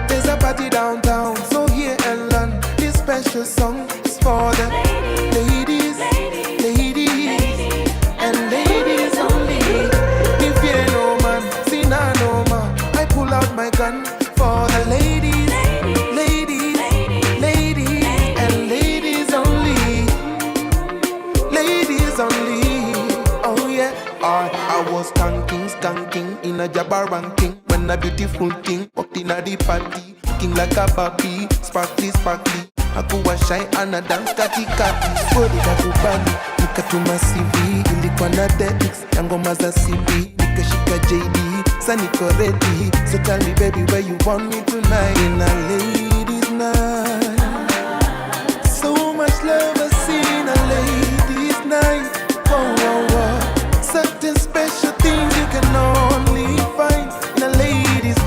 There's a party downtown, so here and learn. This special song is for the ladies, and ladies only. If you ain't no man, see nah no man. I pull out my gun for the ladies, and ladies only. Ladies only. Oh yeah. I was skanking in a Jabba ranking. When a beautiful thing walked in a the party, looking like a Barbie, sparkly. Akuwa shy and a dance kati. Body kakubali, nikatuma CV. Ilikuwa na DX, ya ngoma za CB. Nikashika JD, sa niko ready. So tell me baby where you want me tonight. In a ladies night. So much love I see in a ladies night. Oh. Certain special things you can only find in a ladies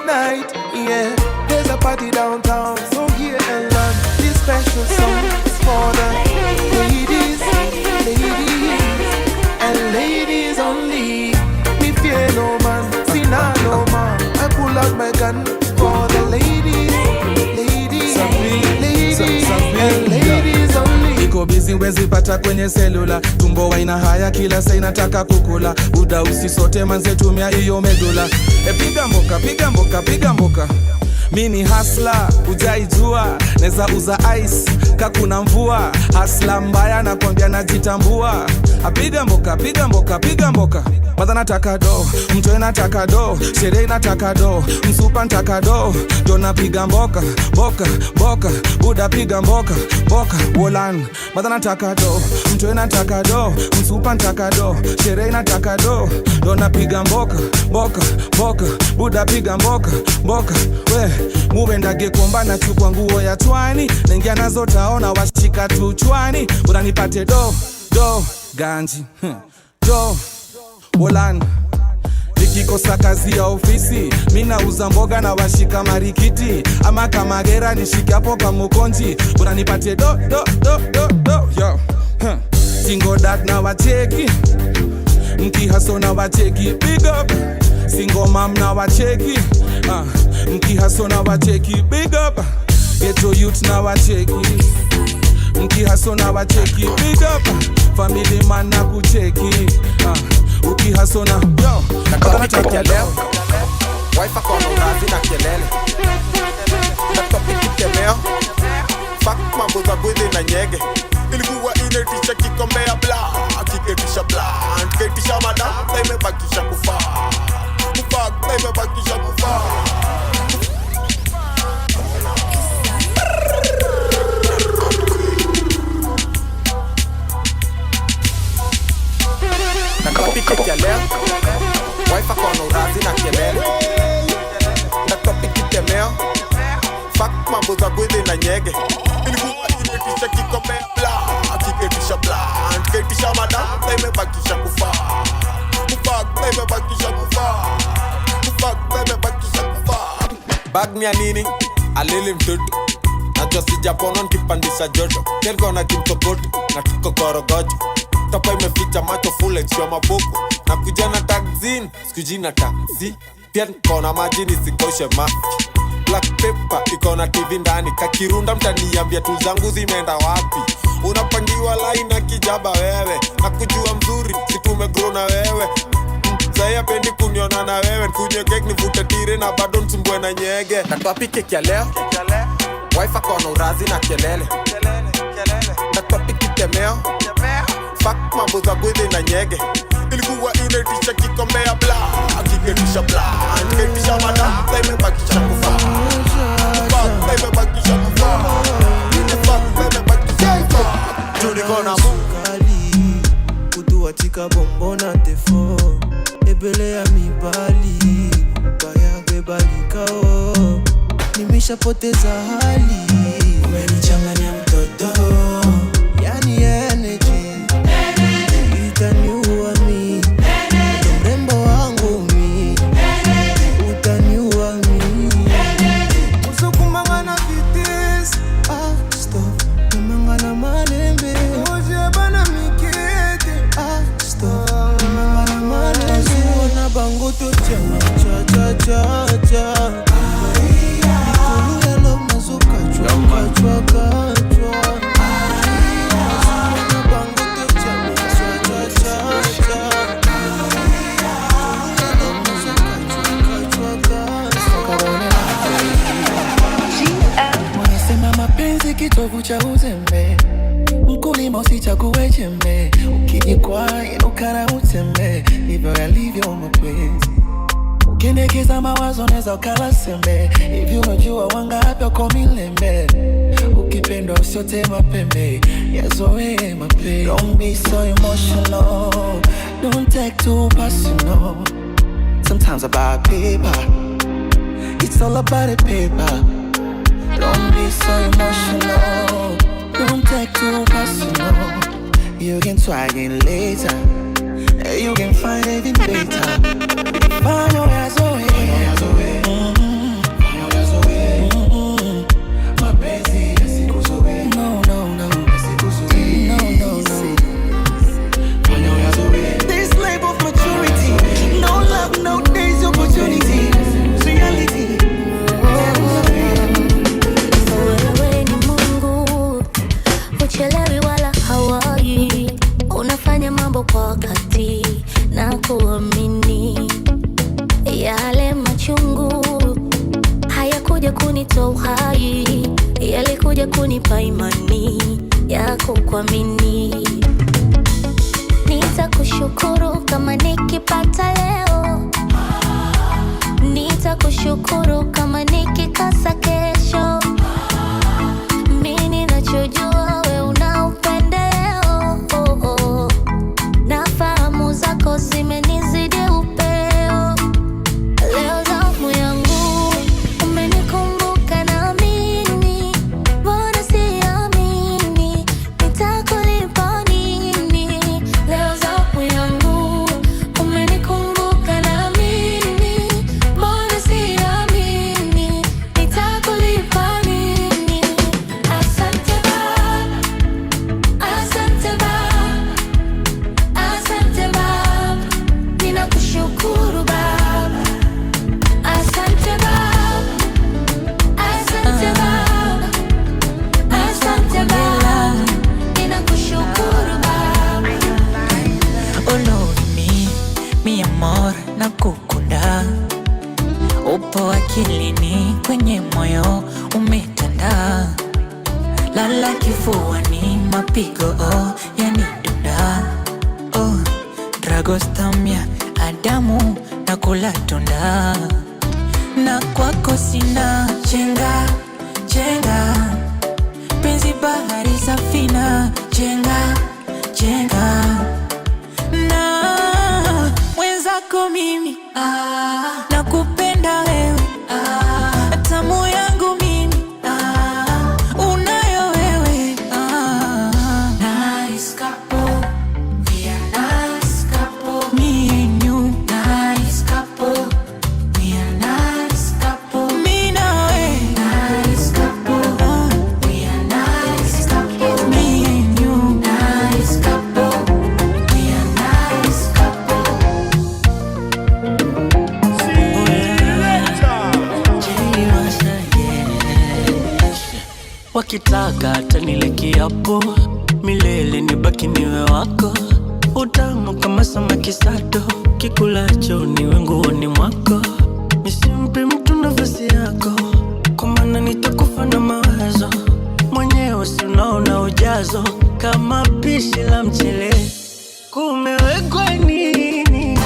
night, yeah. There's a party downtown, so here and learn. This special song is for the ladies, and ladies only. Me fear no man, see nah no man. I pull out my gun for the ladies, and ladies only. Niko busy wezi pata kwenye selula. Tumbo waina haya kila saa inataka kukula. Uda usisote manze tumia iyo medula. Piga mboka Mini hasla, ujaijua. Neza uza ice, kakuna mvua. Hasla mbaya na kwambia najitambua. Piga mboka Madha nataka do, mtoe nataka do. Shere nataka do, msupa nataka do. Dona piga mboka Buda piga mboka Wolan, madha nataka do, mtoe nataka do. Msupa nataka do, shere nataka do. Dona piga mboka Buda piga mboka We, muwenda gekomba na chukwa nguo ya twani. Nengia nazo taona washika tuchwani. Buda nipate do ganji do Wolan, nikikosa kazi ya ofisi mina uza mboga na washika marikiti. Ama kama gera nishike hapo kama ukonji. Unanipate do yo single dad na wacheki. Mkihaso na wacheki. Big up single mom na wacheki. Mkihaso na wacheki. Big up ghetto youth na wacheki. Mkihaso na wacheki. Big up family man na kucheki. Ukihaso na yo Nakapika kia leo Wife akona unazi na kelele. Nakapika kemeo Fuck mambo za gwezi na nyege. Ilikuwa inetisha kikombea bla. Kiketisha bla Ketisha madam Imebakisha kufa Imebakisha kufa. Nakapika kia leo Wife akona urazi na kelele. Nakapika kemeo Fuck mambo za gwezi na nyege. Ilikuwa inetisha kikombea bla. Kiketisha bla Ketisha madam Imebakisha kufa Imebakisha kufa. Bag mia nini alili mtutu. Najua sijapono nkipandisha joto. Kelgo na kimtobotu na tuko korogojo. Topa imeficha macho full extra mabuku. Na kujana taxin, sikujina taxi. Pia nikona maji nisikoshe mafi. Black pepper, ikona TV ndani. Kakirunda mtaniambia tu zangu zimeenda wapi. Unapangiwa line na kijaba wewe. Na kujua mzuri, situme grow na wewe. Zaya pendi kuniona na wewe. Kunye kek nivute tire na bado nsumbwe na nyege. Nakapike kia leo Wife akona urazi na kelele. Nakapike kemeo Fuck mambo za gwezi na nyege. Ilikuwa inetisha kikombea bla. Kiketisha bla Ketisha madam Imebakisha kufa. Imebakisha kufa. Tunikona mukali kutuatika bombo na tefo. Ebele ya mibali Baya bebalikao. Nimeshapoteza hali. Umenichanganya mtoto. Yani energy itaniua mi. Mrembo wangu mi utaniua mi. Usukumangana vitis. Stop. Nimangana malembe. Oje bana mikete. Stop. Nimangana malembe. Usuona bango Kitovu cha uzembe, mkulima usichague jembe, ukijikwaa inuka na utembe, hivyo yalivyo mapenzi. Ukiendekeza mawazo neza ukala sembe, hivi unajua wangapi wako milembe. Ukipendwa usiote mapembe, yazoe mapenzi. Don't be so emotional, don't take too personal. Sometimes about paper, it's all about the paper. Don't be so emotional, don't take too personal. You can try again later, you can find even later. Find your ways away, mapenzi yasikuzoe. No, no, no, no, no, no. Find your ways away. This life of maturity, no love, no days opportunity, reality. Uchelewi wala hawai, unafanya mambo kwa wakati na kuamini. Yale machungu hayakuja kunitoa uhai, yalikuja kunipa imani ya kukuamini. Nitakushukuru kama nikipata leo, nitakushukuru kama nikikosa kesho. Mimi ninachojua we una upendeleo, na fahamu zako zimenizidi upeo. Leo zamu yangu umenikumbuka na mimi, mbona siamini nitakulipa nini. Leo zamu yangu umenikumbuka na mimi, mbona siamini nitakulipa nini. Asante Baba, asante Baba, asante Baba, ninakushukuru Baba. Asante Baba, asante Baba, asante Baba, ninakushukuru Baba. Oh Lord, mi amor, nakukunda. Upo akilini, kwenye moyo umetanda. Lala kifuani, mapigo yanidunda. Oh, Dragostamia, Adamu nakula tunda. Na kwako sina chenga, chenga. Penzi bahari safina, chenga, chenga. Na wenzako mimi nakupenda wewe, tamu yangu mimi unayo wewe. Nice couple, we are nice couple. Me and you, nice couple. We are nice couple. Me na we, nice couple. We are nice couple. Me and you, nice couple. We are nice couple. Wakitaka tanile kiapo, milele nibaki niwe wako. Utamu kama samaki sato, kikulacho niwe nguoni mwako. Nisimpe mtu nafasi yako, kwa maana nitakufa na mawazo. Mwenyewe si unaona ujazo, kama pishi la mchele. Kumewekwa nini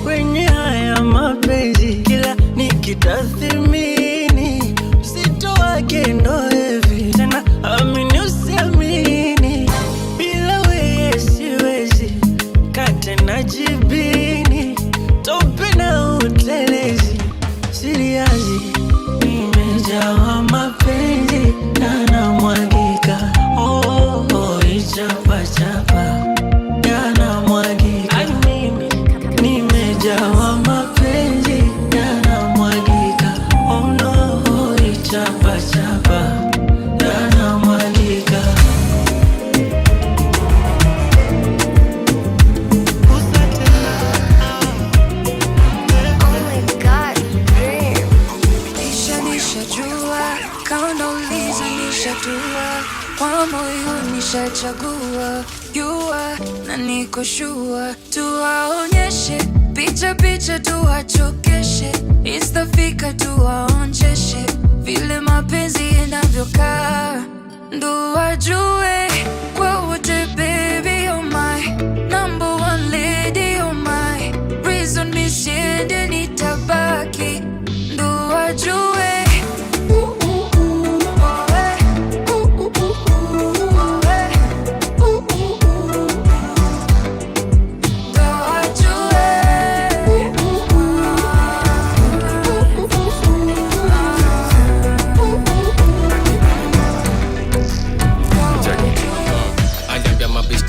kwenye haya mapenzi? Kila nikitathimini uzito wake ndo hivi. Tena amini usiamini, bila wewe siwezi. Kate na jibini, tope na utelezi. Siriazi, nimejawa mapenzi yanamwagika. Oh, oh, ichapa chapa yanamwagika. Ai mimi nimejawa mapenzi yanamwagika. Oh, kwa moyo nishachagua, jua na niko shua, tuwaonyeshe picha picha, tuwachokeshe, istafika tuwaonjeshe, vile mapenzi yanavyokaa, ndo wajue kwa wote. Baby you're my number one lady, you're my reason nisiende nitabaki, ndo wajue.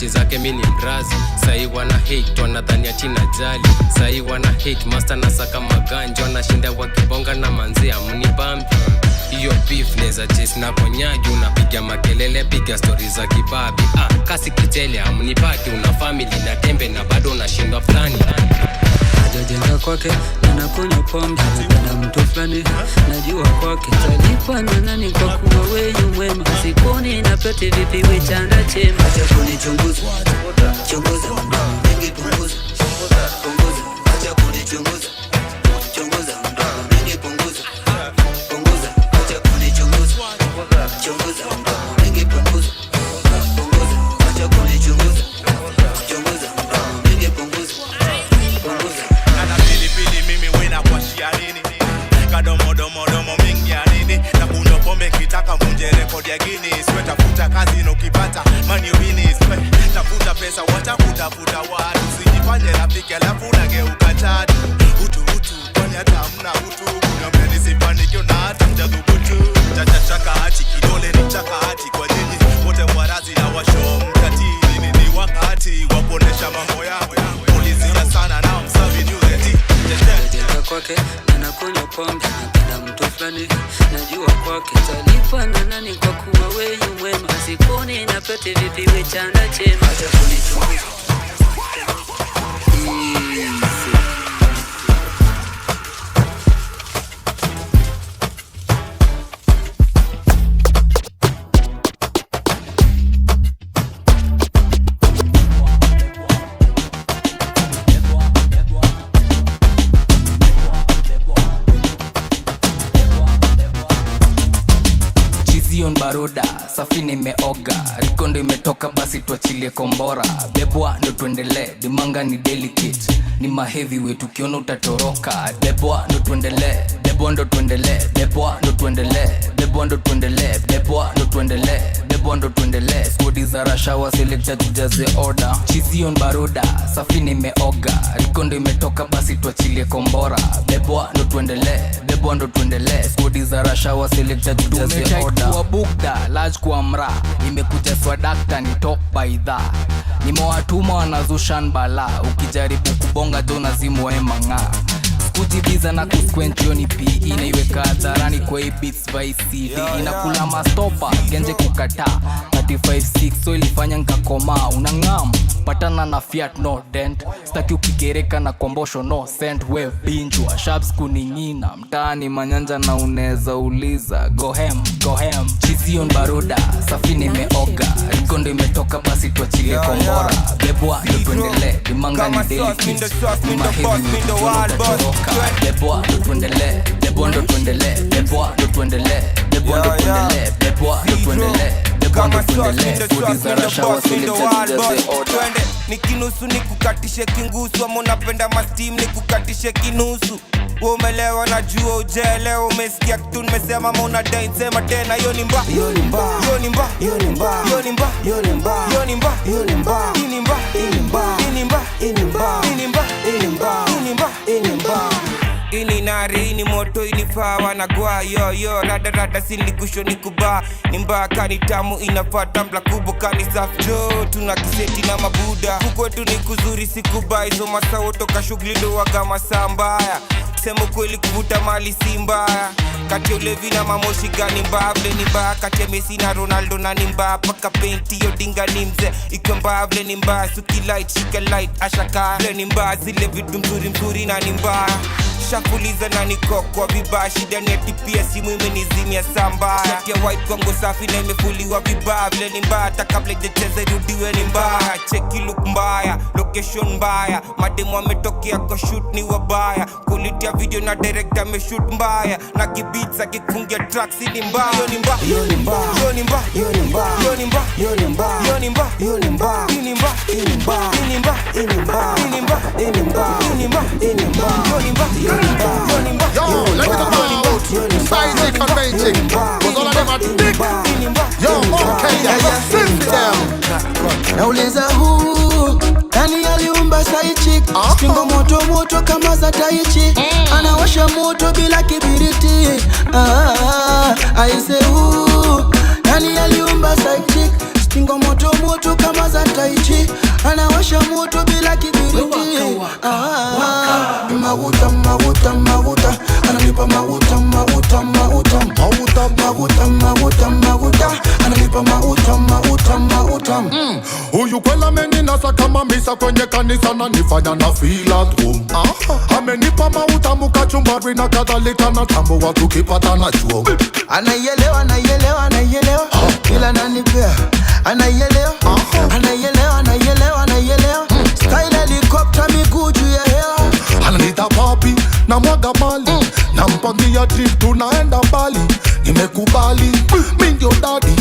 Zake mini mrazi, sahi wana hate, wanadhani ati najali. Sahi wana hate, master nasaka maganja, wanashinda wakibonga na manzia mnibambi. Iyo beef neza chase na konyagi, unapiga makelele, piga stories za kibabi. Kasi kitele amnipati, una family na tembe na bado unashindwa flani. Hajajenga kwake, anakunywa pombe, anapenda mtu flani, najua kwake talipwa na nani kwa kuwa weyu mwema. Sikuni na pete vipi wechanda chema. Acha kunichunguza, chunguza, mingi punguza, punguza. Acha kunichunguza, chunguza, mingi punguza, punguza. Acha kunichunguza, chunguza, mingi punguza, punguza. Acha kunichunguza, chunguza, mingi punguza, punguza. Ana pilipili mimi wena kwa shiarini, kadomodomodomo mingi ya nini, na kunywa pombe kitaka mvunje rekodi ya Guinness. Swe tafuta kazi na ukipata money winners, tafuta pesa wacha kutafuta watu, usijifanye rafiki alafu unageuka chatu. Utu kwani hata hamna utu, kunywa nisifanikiwe na hata mjadhubutu. Chachachaka hachi kidole ni chaka hati, kwa nyinyi wote warazi na washo mkati. Ni wakati waponesha mambo yao, polizia sana na msavi nyuzeti. Hajajenga kwake, anakunywa pombe, anapenda mtu flani, najua kwake talipwa na nani kwa kuwa weyu mwema. Sikuni na pete vipi wechanda chema. Acha kunichunguza, Chizion baroda, safi nimeoga, rikondo imetoka basi tuachilie kombora. Bebwa ndo tuendele, dimanga ni delicate, ni maheavyweight ukiona utatoroka. Bebwa ndo tuendele, bebwa ndo tuendele, bebwa ndo tuendele, bebwa ndo tuendele, bebwa ndo tuendele, bebwa ndo tuendele. Skodi za rashawa selector tujaze order. Chizion baroda, safi nimeoga, rikondo imetoka basi tuachilie kombora. Bebwa ndo tuendele, bebwa ndo tuendele. Skodi za rashawa selector tujaze order. Kwa bukda, large kwa mra, imekuja swadakta ni top by the. Nimewatuma wanazushan bala, ukijaribu kubonga jona zimu emanga. Kujibiza na kusquench yoni P, inaiweka hadharani kwa beats by CD. Inakula mastopa, genje kukata 35-6, so ilifanya nkakoma. Unangam, patana na Fiat no dent, staki ukigereka na kombosho no cent. We binjwa, shabs kuningina, mtaani manyanja na uneza uliza. Go hem, Chizion baroda, safi nimeoga, rikondo imetoka basi tuachilie kombora. Bebwa ndo tuendele, dimanga ni delicate, ni maheavyweight ukiona utatoroka. Bebwa ndo tuendele, bebwa ndo tuendele, bebwa ndo tuendele, bebwa ndo tuendele, bebwa ndo tuendele, bebwa ndo tuendele. Skodi za rashawa selector tujaze order. Nikinusu nikukatishe kingusu, ama unapenda mastim nikukatishe kinusu. Umelewa najua ujelewa, umesikia kitu nimesema ama unadai sema tena. Yo ni mba, yo ni mba, yo ni mba, yo ni mba, yo ni mba, yo ni mba, yo ni mba, yo ni mba, yo ni mba, yo ni mba, yo ni mba, yo ni mba, yo ni mba, yo ni mba, yo ni mba, yo ni mba. Ini nari, ini moto, ini fawa na gwa. Yo, rada sindi kusho ni kuba. Nimba kani tamu inafaa tambla kubo kani safi. Jo, tuna kiseti na mabuda. Kukwetu ni kuzuri si kubai. So masawo toka shughuli ndo waga masaa mbaya. kusema kweli kuvuta mali si mbaya. Kati ya ulevi na mamoshi gani mbaya? Vile ni mbaya. Kati ya Messi na Ronaldo na ni mbaya. Paka painti yo dinga ni mzee ikiwa mbaya. Vile ni mbaya. Suki light, shika light, ashaka. Vile ni mbaya. Zile vitu mzuri na ni mbaya. Shakuliza na niko kwa vibaya. Shida ni ati pia simu imenizimia samba. Shati ya white kwangu safi na imefuliwa vibaya. Vile ni mbaya. Hata kabla ijacheza irudiwe ni mbaya. Cheki look mbaya, location mbaya. Mademu wametokea kwa shoot ni wabaya. Kulitia video na director ameshoot mbaya. Na beats akifungia tracks ni mbaya. Yo ni mbaya, yo ni mbaya, yo ni mbaya, yo ni mbaya, yo ni mbaya, yo ni mbaya, yo ni mbaya, yo ni mbaya, yo ni mbaya, yo ni mbaya, yo ni mbaya, yo ni mbaya, yo ni mbaya, yo ni mbaya, yo ni mbaya, yo ni mbaya, yo ni mbaya, yo ni mbaya, yo ni mbaya. Yo, let me talk about Isaac and Magic. Was all of them a dick? Yo, okay, yeah, sit down. Nauliza huu nani aliumba saichi? Stingo moto moto kama za Taichi. Anawasha moto bila kibiriti. Aise huu nani aliumba saichi? Stingo moto moto kama za Taichi. Anawasha moto bila kibiriti. Maguta maguta maguta. Ananipa maguta maguta maguta. Maguta maguta maguta maguta. Ananipa maguta maguta maguta. Huyu kwela ameninasa kama misa kwenye kanisa na nifanya na feel at home. Amenipa mauta mukachumbari na kadhalika na tambo watu kipata na chuo. Anaielewa, anaielewa, anaielewa. Kila nanipea anaielewa, anaielewa, anaielewa, anaielewa. Style helicopter miguu juu ya hewa. Ananita papi na mwaga mali. Na mpangia trip tunaenda mbali. Nimekubali, mi ndio daddy.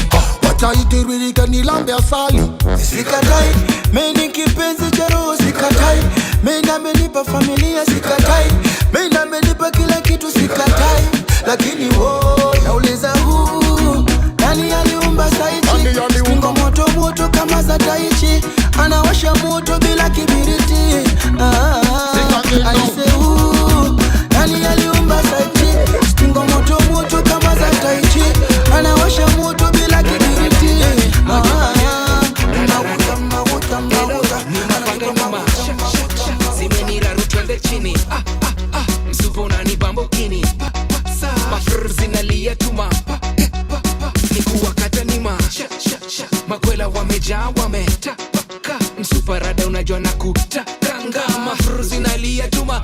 Wacha itiririke nilambe asali. Sikatai, mimi kipenzi cha roho sikatai. Mimi amenipa familia sikatai. Mimi amenipa kila kitu sikatai. Lakini nauliza huu nani aliumba saichi? Stingo moto moto kama za Taichi. Anawasha moto bila kibiriti. Aise huu nani aliumba saichi? Stingo moto moto kama za Taichi. Anawasha moto bila kibiriti. Maguta maguta maguta. Zimenira rutwende chini. Msupo unani bambokini. Mafrr zinalia tuma. Nikuwakata nima. Makwela wamejaa wametaka. Msuparada unajua na kutakanga. Mafrr zinalia tuma.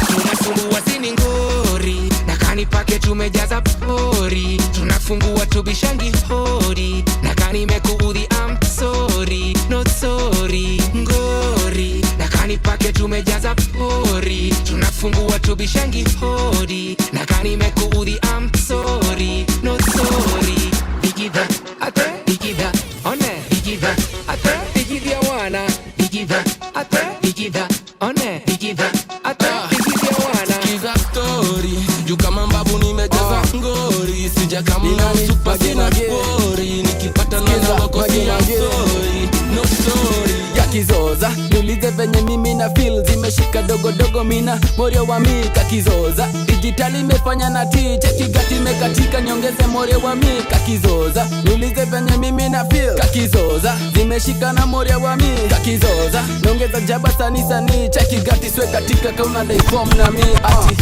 Tunasumbua sini ngori. Na kanipake tumejaza pori. Tunafungua tubishangi hori. Na kanimekuudhi I'm sorry. Not sorry. Ngori. Na kanipake tumejaza pori. Tunafungua tubishangi hori. Na kanimekuudhi I'm sorry. Not sorry. Digida, ate, digida, one, digida, ate, digida wana, digida, ate, digida, one, digida, ate, digida wana. Kiza story, juu kama mbabu nimejaza ngori. Sija kama msupa sina spori. Nikipata nana wako sina story. No story. Ya kizoza, niulize venye mimi na feel. Zimeshika dogo dogo mina, morio wa mika kizoza. Digitali mefanya na tiche, kigati mekatika nyongeze morio wa mika kizoza. Niulize venye mimi na feel. Kakizoza, zimeshika na morio wa mika kizoza. Nyongeza jaba sani sani, cheki gati swe katika kauna daiform na mi. Ati,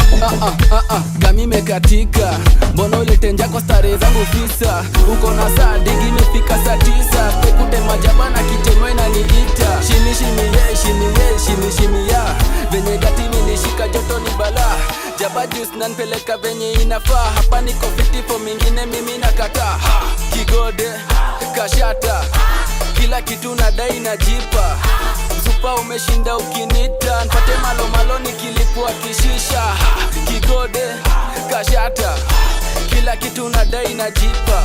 gami mekatika. Mbono ulete njako stare zangu fisa. Uko na saa, digi mefika saa 9. Pekute majabana kitemwe na niita. Shimi shimi ye, shimi ye, shimi shimi ya. Venye gati nilishika joto ni bala. Jaba juice nanpeleka venye inafaa. Hapa niko fiti for mingine mimi nakata. Kigode, kashata. Kila kitu nadai na jipa. Msupa umeshinda ukinita. Npate malo malo nikilipua kishisha. Kigode, kashata. Kila kitu nadai na jipa.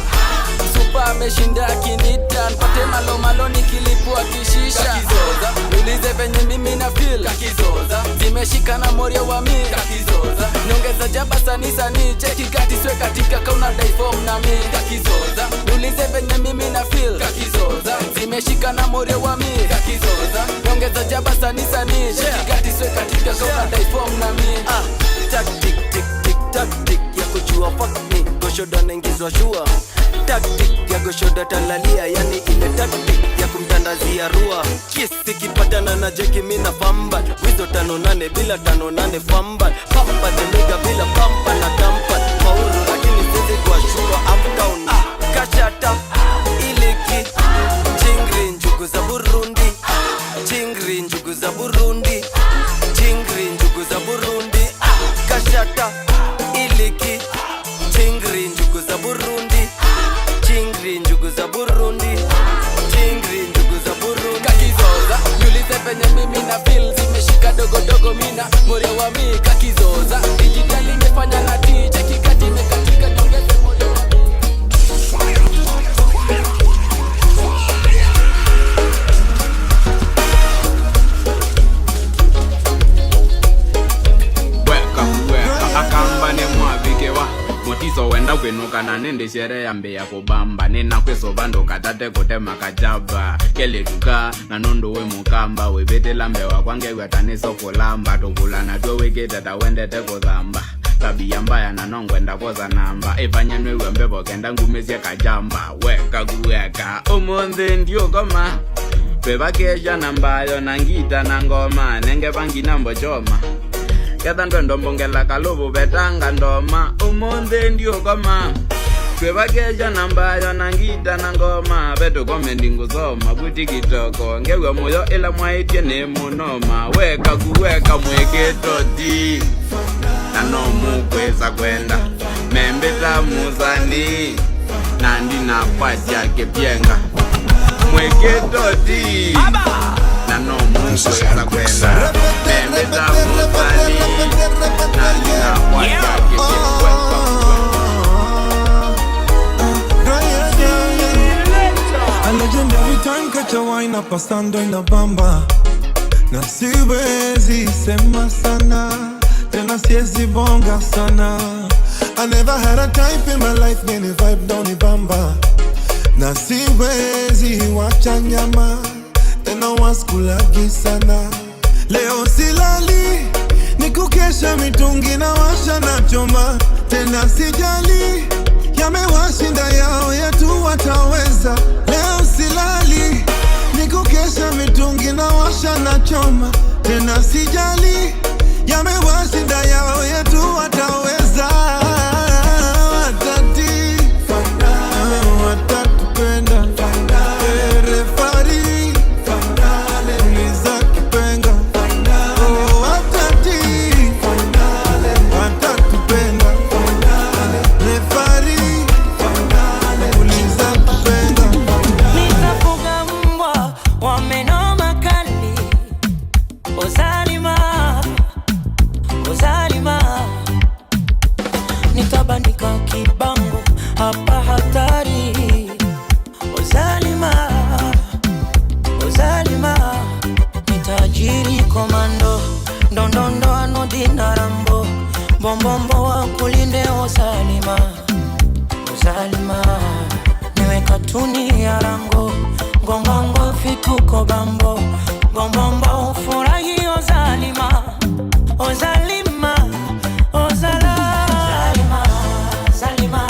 Msupa ameshinda akinita. Npate malo malo nikilipua kishisha. Kakizoza, ulize venye mimi na feel. Kakizoza, zimeshika na morio wa mi. Kakizoza, nyongeza jaba sani sani. Cheki gati swe katika kauna daiform na mi. Kakizoza, ulize venye mimi na feel. Kakizoza, zimeshika na morio wa mi. Kakizoza, nyongeza jaba sani sani. Cheki gati swe katika kauna daiform na mi. Tactic, tick, tick, tactic ya kujua fuck me. Gosho done ingizwa shua. Tactic ya kidogo shoda talalia, yani ile tactic ya kumtandazia rua. Kiss kipatana na jeki mina pamba, wizo 5-8 bila 5-8 famba. Pamba demega bila pampa na tampa. Mauru lakini sisi kwa shua uptown. Kashata iliki chingri njugu za Burundi, chingri njugu za Burundi, chingri njugu za Burundi. Kashata iliki chingri njugu za Burundi, chingri njugu za Burundi, chingri njugu za Burundi. Kakizoza niulize penye mimi na feel zimeshika dogo dogo mina moyo wa mimi. Kakizoza digital imefanya na DJ kikati imekatika nyongeze moyo wa mimi. Akamba ne mwavikewa motizo wenda kwenukana nende shere ya mbeya kubamba. Nena kweso bando katate kote makajaba kele tuka na nondo we mukamba. Webete lambewa kwange wetaniso kulamba. Tukulana tuwe wikete tawende teko zamba. Tabia mbaya na nongwenda koza namba. Ifanya nwewe mbebo kenda ngumesia kajamba. Weka kuweka umonde ndio koma Beba kesha nambayo nangita na ngoma. Nenge bangi nambo choma Keta ndo mbongela kalubu betanga ndoma. Umonde ndio koma Kweba kesha nambayo nangita na ngoma. Beto komendi nguzoma Buti kitoko Ngewe moyo ila mwaitie ne munoma. Weka kuweka mweketo di Nanomu kweza kwenda Membeta muzani Nandi na pacha kepienga Mweketo di Nanomu kweza kwenda Membeta muzani Nandi na pacha kepienga. A legendary time catch a wine up pasando en la bamba. Na siwezi sema sana tena siwezi bonga sana. I never had a type in my life many vibe down the bamba. Na siwezi wacha nyama tena waskulagi sana. Leo silali nikukesha mitungi na washa na choma. Tena sijali yamewashinda yao yetu wataweza. Leo silali nikukesha mitungi na washa na choma. Tena sijali yamewashinda yao yetu wataweza. Watati watatupenda refari uliza kipenga. Watati watatupenda refari uliza kipenga. Nitafuga mbwa wa meno makali. Ozalima, Ozalima. Nitabandika kibango hapa hatari. Ozalima, Ozalima. Nitajiri komando ndondondo anodina rambo. Bombombo wa kulinde Ozalima, Ozalima. Niwe katuni ya rango ngongongo fituko bambo. Bombombo ufurahi Ozalima, Ozalima, Ozala. Zalima, Zalima,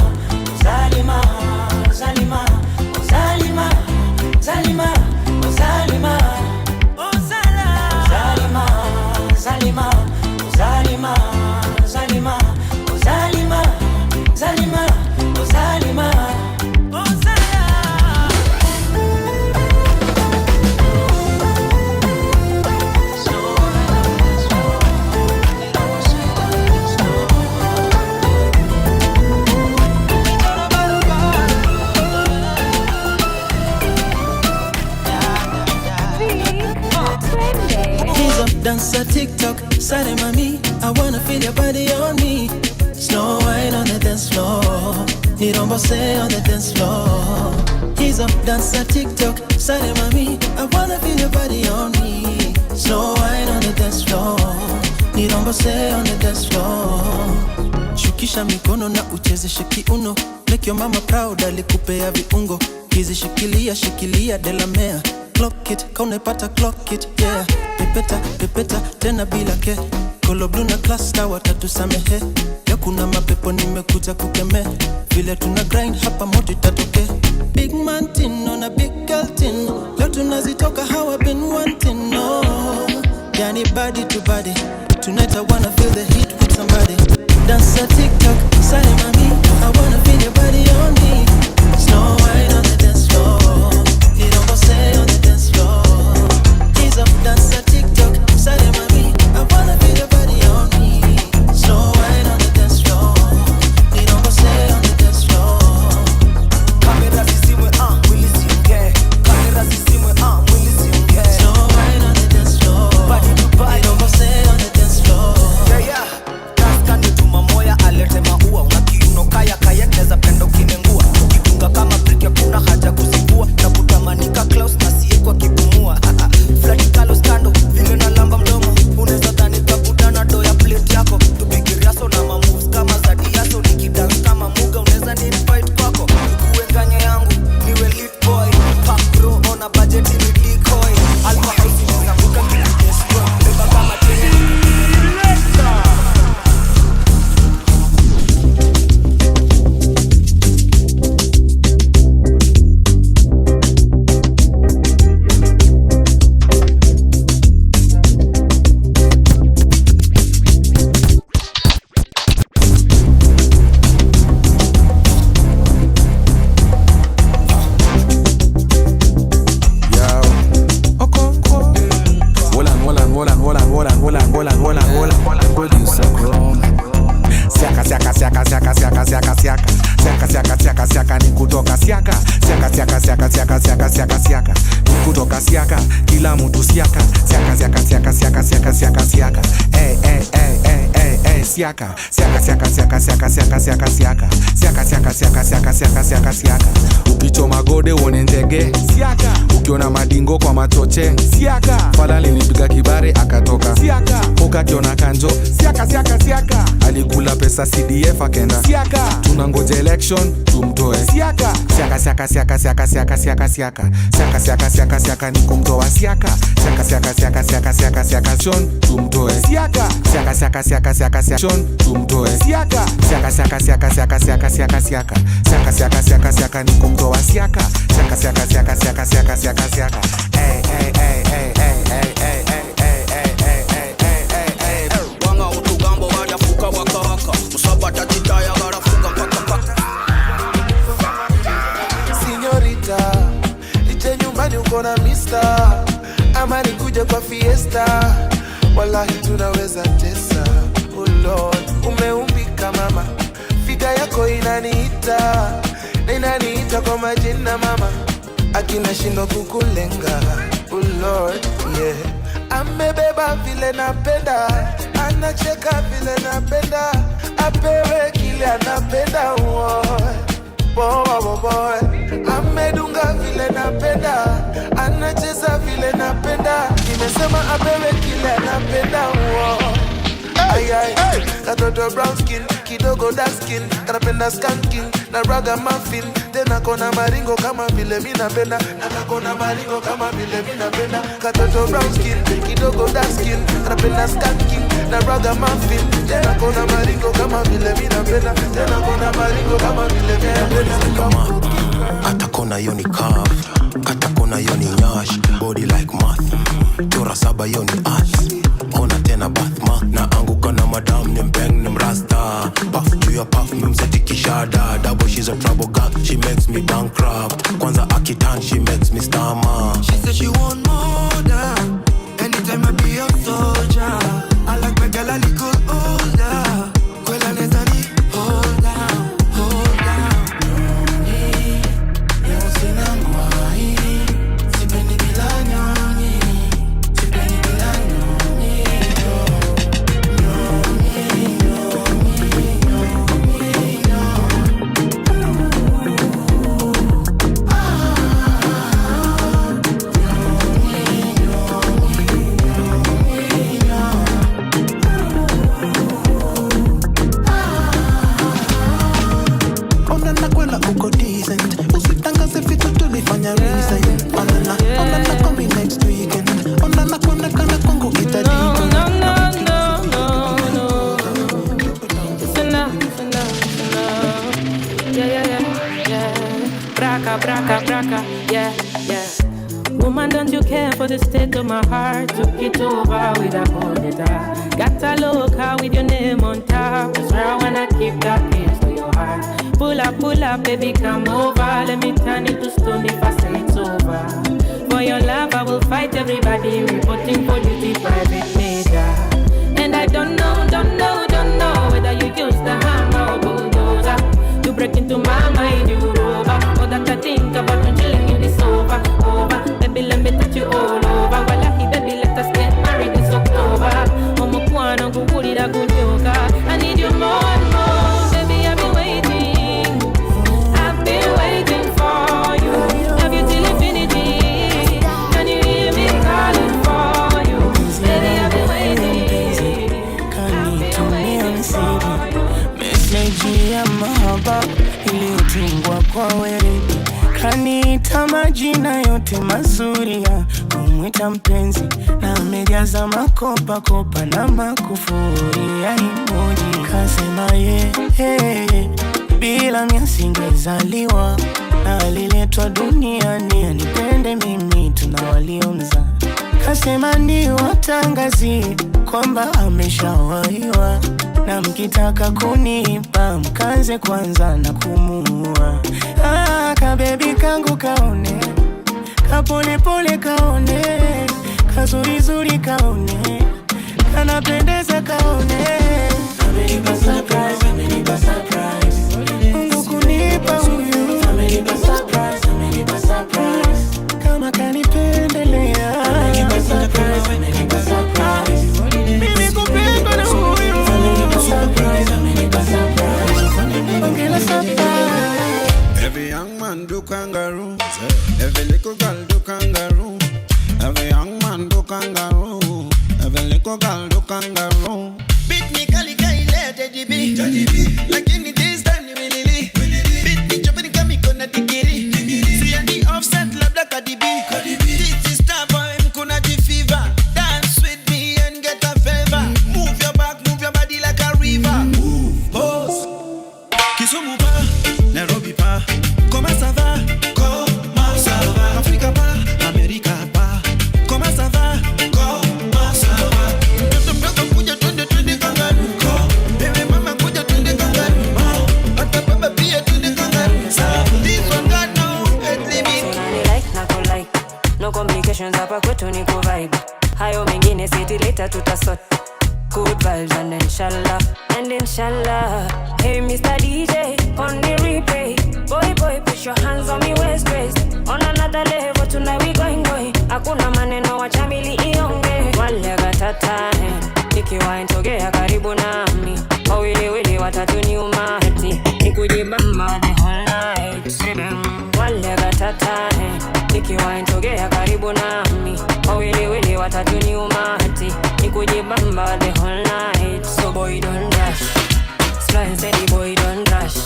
Zalima, Zalima, Zalima, Zalima, Ozala. Zalima, Zalima, Zalima, Zalima, Zalima, Zalima, Zalima, Ozala. He's up dancer TikTok, sorry mommy, I wanna feel your body on me. Snow White on the dance floor, Nirombo say on the dance floor. He's up dancer TikTok, sorry mommy, I wanna feel your body on me. Snow White on the dance floor, Nirombo say on the dance floor. Shukisha mikono na uchezeshe kiuno, make your mama proud, alikupea viungo. Kizishikilia shikilia delamea, clock it, kaunepata clock it, yeah. Pepeta, pepeta, tena bila ke. Kolo blue na cluster watatu samehe. Ya kuna mapepo nimekuja kukeme. Vile tuna grind hapa moto itatoke. big man thing on a big girl thing. Leo tunazitoka how I've been wanting, no. Yani body to body. Tonight I wanna feel the heat with somebody. Dance a TikTok, side mommy. I wanna feel your body on me. Snow White on the dance floor. You don't go say on the dance floor. He's up, dance a TikTok, side mommy. I wanna feel your body on me. Snow White on the dance floor. You don't go say on the dance floor. Kamera zisiwe mwili siongee. Kamera zisiwe mwili siongee. Snow White on the dance floor. Body to body. You don't go say on the dance floor. Yeah. Taska ni tuma moya alete maua. Unakiuno kaya kaya neza pendo kinengua. Ukitunga kama brick ya kuna haja kuzivua. Na kutamanika Klaus na siye kwa kipumua. Flat Carlos kando vile na lamba mdomo. Unaweza dhani kabuda na do ya plate yako. Tupigiriaso na mamoves kama zadiaso. Nikidance kama muga unaweza ni fight kwako. Kuenganya yangu niwe lead boy. Pack bro on a budget ni decoy. Alpha house inaweza kuka destroy. Beba kama tene. Siaka ni kutoka siaka. Siaka ni kutoka siaka. Kila mtu siaka. Siaka siaka. Siaka siaka. Ukichoma gode uone ndege siaka. Ukiona madingo kwa machoche siaka. Fala linipiga kibare akatoka siaka. Poka kiona kanjo siaka. Alikula pesa CDF akenda siaka. Tunangoja election tumtoe siaka. Siaka ni kumtoa siaka. Siaka John tumtoe siaka. John tumtoe siaka. Siaka ni kumtoa siaka. Siaka. Wanga utugambo wada fuka waka waka. Musabata titaya gara fuka paka. Señorita, ije nyumbani uko na mister. Ama nikuje kwa fiesta. Wallahi tunaweza tesa. Oh Lord, umeumbika mama. Figa yako inaniita. Na inaniita kwa majina mama. Akina shindo kukulenga. Oh Lord, yeah. Amebeba vile napenda. Anacheka vile napenda. Apewe kile anapenda. Boy. Amedunga vile napenda. Anacheza vile napenda. Nimesema apewe kile anapenda. Ay. Katoto brown skin, kidogo dark skin. Kanapenda skanking na ragamuffin. Tena kona maringo kama vile mi napenda. Kona maringo kama vile mi napenda. Katoto brown skin, kidogo dark skin. Kanapenda skanking na ragamuffin. Tena kona maringo kama vile mi napenda. Tena kona maringo kama vile mi napenda. Kata kona yoni curve, kata kona yoni nyash. Body like math, chora saba yoni ass. Ona tena bathma, na anguka na madam ni mbeng ni mrasta. Puff juu ya puff mimseti kishada. Double she's a trouble girl, she makes me bankrupt. Kwanza akitan she makes me stammer. She said she want more than anytime I be a soldier. I like my girl a little older. Kwela nezani hold down. Sipendi bila nyonyi. braka, braka, braka, yeah, yeah. Woman, don't you care for the state of my heart? Took it over with a bonita. Got a loca with your name on top. That's where I wanna keep that case to your heart. Pull up, baby, come over. Let me turn it to stone if I say it's over. For your love, I will fight everybody. Reporting for duty, private major. And I don't know whether you use the hammer or bulldozer to break into my mind, you rover. All that I think about when chilling in this over. Baby, let me touch you all over. Wallahi, baby, let us get married this October. Omokwana kukulira kunyoka. I need you more and more. Baby, I've been waiting for you. Love you till infinity. Can you hear me calling for you? Baby, I've been waiting. Kanitumia meseji ya mahaba iliyotungwa kwa weredi. Kaniita majina yote mazuri ya kumwita mpenzi, na amejaza makopa kopa na makufuri ya emoji. Kasema hey, bila mimi singezaliwa, na aliletwa duniani anipende mimi, tuna waliomza. Kasema ndio watangazie kwamba ameshawaiwa, na mkitaka kunipa mkaze kwanza na kumuua. Kabebi kangu kaone, kapole pole kaone, kazurizuri kaone, kanapendeza kaone. Amenipa surprise, amenipa surprise. Mungu kunipa huyu. Amenipa surprise, amenipa surprise. Kama kanipendelea. Amenipa surprise, amenipa surprise. Mimi kupendwa na huyu. Amenipa surprise, amenipa surprise. Ongela surprise. Every young man do kangaroo. Every little girl do kangaroo. Every young man do kangaroo. Every little girl do kangaroo. Beat me kali kaile JDB. Lakini this time ni milili. Beat me chopeni kami kona digiri. See any offset labda Cardi B. This is star boy mkuna jifiva. Dance with me and get a favor. Move your back, move your body like a river. Pose. Kisumu pa, Nairobi pa. Comment ça va? Comment ça va? Africa pa, America pa. Comment ça va? Comment ça va? Mtoto kuja twende kangaroo. Baby mama kuja twende kangaroo. Hata baba pia twende kangaroo. This one got no age limit. Like, no complications hapa kwetu ni vibe. Hayo mengine city later tutasort. Good vibes and inshallah. Hey Mr. DJ, on the replay. Boy, put your hands on me waist. On another level tonight we going. Hakuna maneno wacha mili ionge. Wale gatata, nikiwa intogea karibu nami. Wawili watatu ni umati. Nikujibamba the whole night. Wale gatata, nikiwa intogea karibu nami. Wawili watatu ni umati. Nikujibamba the whole night. So boy don't rush. Slow and steady boy don't rush.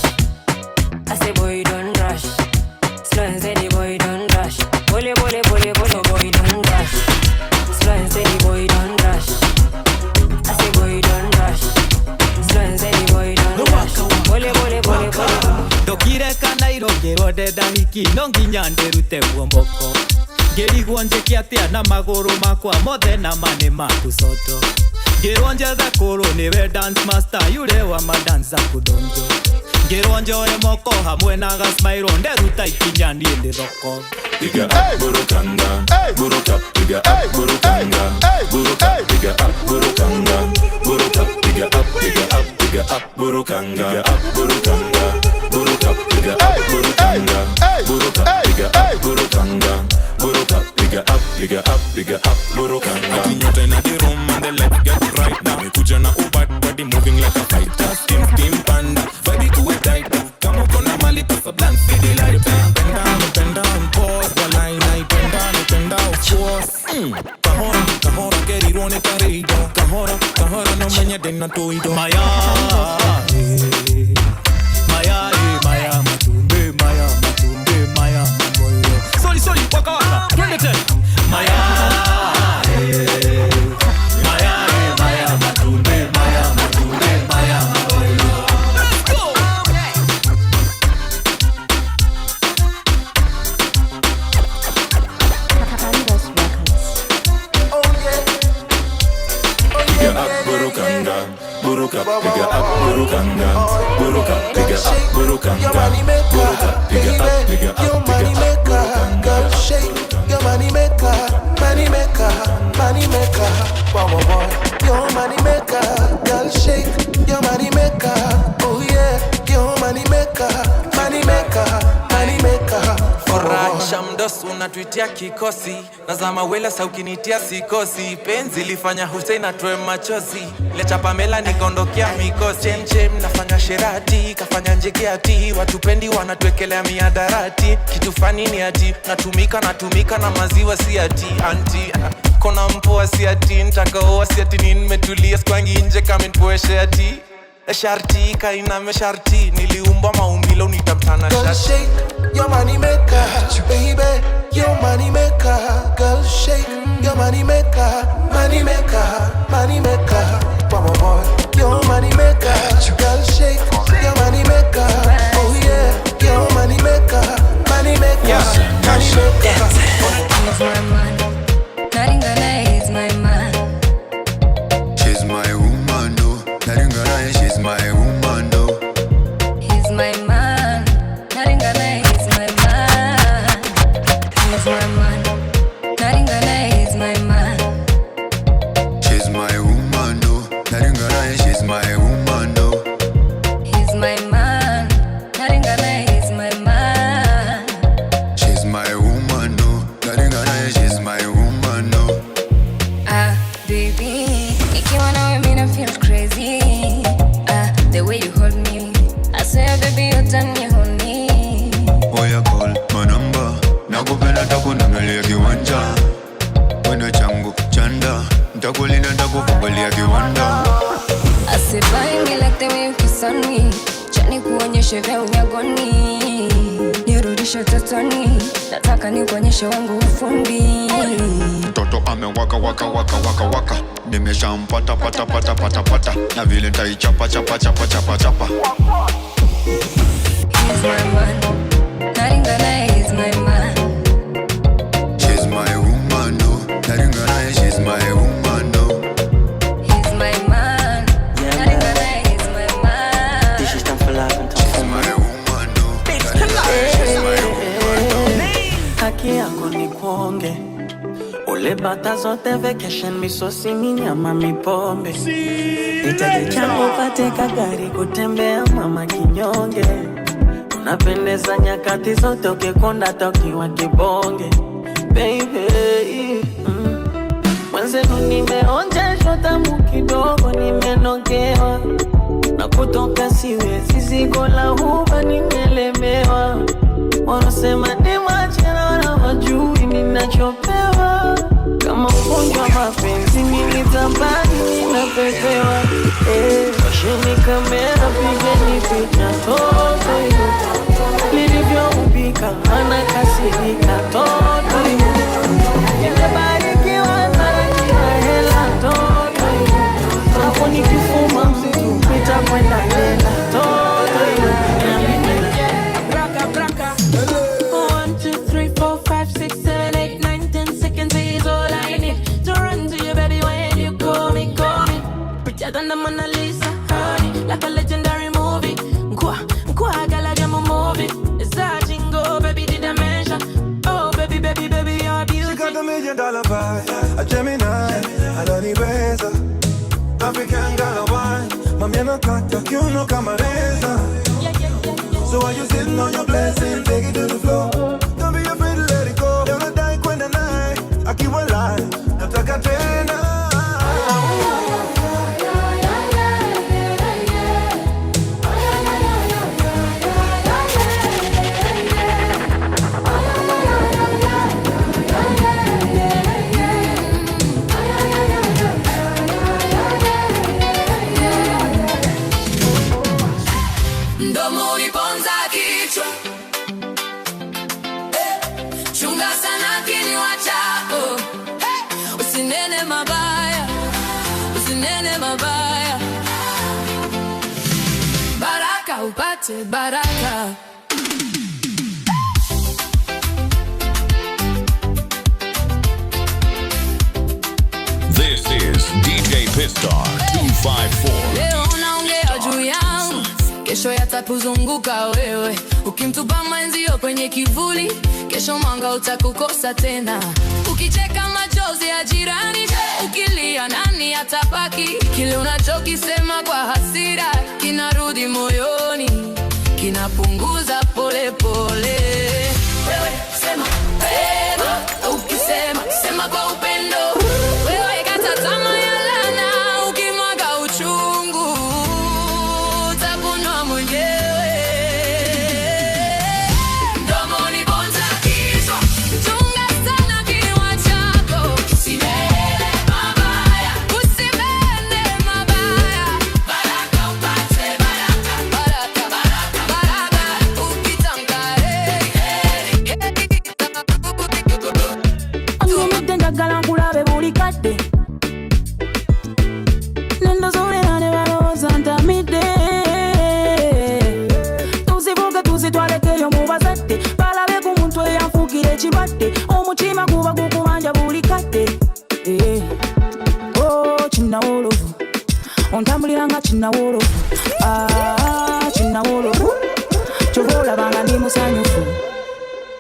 I say boy don't rush. Slow and steady boy don't rush. Bole boy don't rush. Slow and steady boy don't rush. I say boy don't rush. Slow and steady boy don't rush. Bole. Dokire kana irongero ndenda hiki no nginya nderute guomboko. Ngĩrigwo njĩke atĩa na magũrũ makwa mothe na mane maku soto. Ngĩrwo njethe kũrũ nĩwe dance master yule wa madanza kudonjo. Ngĩrwo njoe moko hamwe na gasmairo nderuta ikinya niĩ ndĩ thoko. Piga up burukanga, buruka, piga up burukanga, buruka, piga up burukanga, buruka, piga up burukanga, buruka, piga up burukanga, buruka, piga up burukanga, buruka, piga up burukanga. Akinyote in the room and the let's get right now. Kuja na ubad body moving like a fighter. Steam panda, vibe to it tighter. Come on, kona mali pasa bland city light. Bend down, pause. Walai, bend down, pause. Kahora, kerirone karido. Kahora, no menye dena toido. Maya, matumbe, Maya, maboyo. Sorry, waka, twende tena. Maya, matumbe, Maya, maboyo. Let's go. Buruka, piga up, burukanga. Buruka, piga up, burukanga. Buruka, piga up, piga up, your money maker, girl shake. Your money maker, money maker, money maker. Wow, wow, wow. Your money maker, girl shake. Your money maker, oh yeah. Your money maker, money maker, money maker. Furahisha mdosu unatuitia kikosi, nazama wela saukinitia sikosi. Penzi lifanya Hussein atoe machozi, lecha Pamela nikondokea mikosi. Chem nafanya sherati, kafanya njegeati, watupendi wanatuekelea miadarati. Kitu fani ni ati, natumika na maziwa si ati. Anti, kona mpoa si ati, nitakaoa si ati. Nimetulia skwangi nje kama npoeshe ati. Sharti kaina me sharti, niliumba maumbile unitamtana Girl shati. shake, your money maker, baby. Your money maker, girl shake. Your money maker, money maker, money maker. Wow, wow, your money maker, girl shake. Your money maker, oh yeah. Your money maker, money maker, money maker. He's my man, Naringana is my man. She's my woman, no. Naringana, she's my woman, no. He's my man, Naringana is my man. He's my man, Naringana is my man. She's my woman, no. Naringana, she's my woman, no. He's my man, Naringana is my man. She's my woman, no. Naringana, she's my woman, no. Baby, ikiwa nawe mina feel crazy. The way you hold me, I swear baby you turn me honey. Oh, you call my number. Nakupenda takunamelia kiwanja. Wendo changu chanda. Ntakulinda ntakufungulia kiwanda. I say buy me like the way you kiss on me. Chani kuonyeshe vya unyagoni. Nirudishe totoni. Nataka nikuonyeshe wangu ufundi. Toto amewaka waka waka waka waka. Nimeshampata pata pata pata pata. Na vile nitaichapa chapa chapa chapa chapa. He's my man, Naringana is my man. She's my woman, no. Naringana, she's my woman, no. He's my man, Naringana is my man. This is time for life and she's my woman, no. Naringana, she's my woman, no. Haki yako ni kuonge ule bata zote vacation misosi minyama mipombe itaje changu pate kagari kutembea mama kinyonge. Unapendeza nyakati zote ukikonda tokiwa kibonge baby. Mwenzenu nimeonjeshwa tamu kidogo nimenogewa na kutoka siwezi zigo la huba nimelemewa. Wanasema ni machera wanawajui ninachopewa. Kama ugonjwa mapenzi nilitabani ninapepewa. Washeni kamera pigeni picha toto hiyo. Nilivyoubika anakasirika toto hiyo. Nimebarikiwa na rangi na hela toto hiyo. Hapo nikifuma msitu nitakwenda hela toto hiyo. Braka braka 1, 2, 3, 4, 5, 6, 7, 8, 9, 10 seconds is all I need to run to you, baby, when you call me. Prettier than the Mona Lisa, honey, like a legendary movie. Nkwa gala jamu movie. It's a jingle, baby, did I mention? Oh, baby, you're beautiful. She got $1 million vibe, a Gemini, ananiweza. African girl wine, mami anakata kiuno kama reza. So while you sitting on your blessing, take it to the floor. Don't be afraid to let it go. Never die when the night, I keep alive. Nataka tena. Mdomo uliponza kichwa, chunga sana kinywa chako, usinene mabaya, baraka upate baraka. This is DJ Pistar 254. kesho yatakuzunguka wewe. Ukimtupa mwenzio kwenye kivuli, kesho mwanga utakukosa tena. Ukicheka machozi ya jirani, ukilia nani atapaki? Kile unachokisema kwa hasira kinarudi moyoni, kinapunguza pole pole. Wewe sema pema, ukisema sema kwa upendo. Wewe kata tamaa ya laana, ukimwaga uchungu utakunwa mwenyewe. Mdomoni bonza kichwa, chunga sana kinywa chako. Usinene mabaya, usinene mabaya. Baraka upate baraka, baraka, baraka, baraka. Ukitamka Angumidde njagala nkulabe buli kadde. Nendozoolera ne balowooza ntamidde. Tuzivuge tuzitwalekeyo mu bazadde, balabe ku muntu eyanfuukira ekibadde. Omutima guba gukubanja buli kadde. Oh, kinnawolovu ontambulira nga kinnawolovu. Kinnawolovu kyova olabanga ndi musanyufu.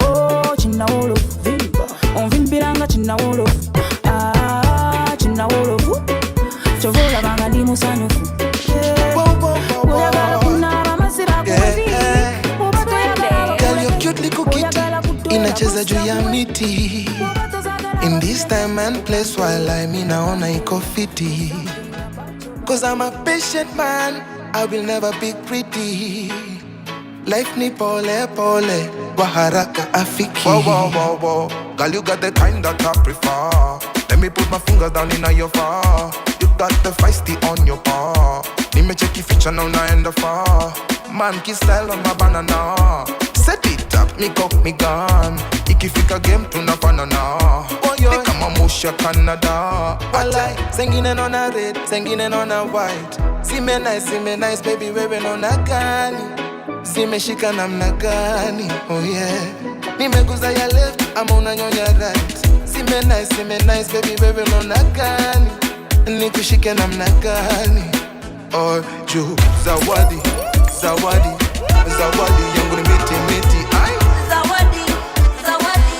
Oh, kinnawolovu onvimbira nga kinnawolovu. Kinnawolovu kyova olabanga ndi musanyufu. Oyagala kunaaba masira kubi, oba toyagala Girl, your cute little kitty inacheza juu ya miti. In this time and place while I mean naona iko fiti. Cause I'm a patient man, I will never be pretty. Life ni pole pole, kwa haraka afiki. Wow, wow, wow, wow. Girl, you got the kind that I prefer. Let me put my fingers down in your far. You got the feisty on your paw. Nimecheki feature now naenda far. Monkey style on my banana. Set it up, me cock me gun. Ikifika game tunafanana. Ni kama musha Canada. Walai, singing on a red, singing on a white. See me nice, baby, wewe nona gani? Zimeshika namna gani? Oh yeah. Nimeguza ya left, ama unanyonya right. Sime nice, baby, wewe nona gani? Nikushike namna gani? Oh, juu zawadi, zawadi, zawadi yangu ni miti miti. Ay. Zawadi, zawadi,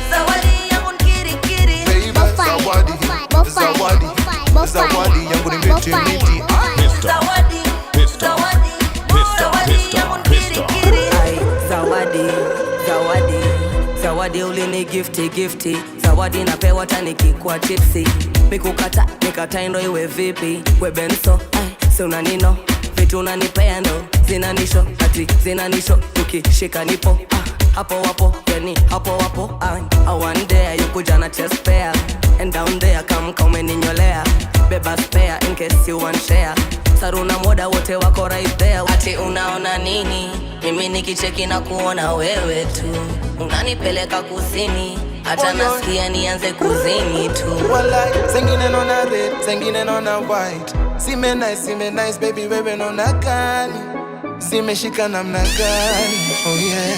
zawadi yangu ni kiri kiri. Baby, zawadi, zawadi, zawadi yangu ni miti miti. Ay. Zawadi, zawadi, zawadi yangu ni kiri kiri. Ay, zawadi, zawadi, zawadi ulini gifti. Zawadi napewa taniki kwa chipsi. Mikukata, nikata ndo iwe vipi. We benso, ay, si unanino. Vitu unanipea ndo, zinanisho. Ati zinanisho, tukishika nipo. Hapo wapo, yani hapo wapo. One day yukuja na chest pair. And down there kama umeninyolea. Beba spare in case you want share. Saruna moda wote wako right there. Ati unaona nini? Mimi nikicheki na kuona wewe tu. Unanipeleka kusini, hata nasikia nianze kuzini tu. Walai, singing on a red, singing on a white. Sime nice, baby, wewe nona gani? Zimeshika namna gani? Oh yeah.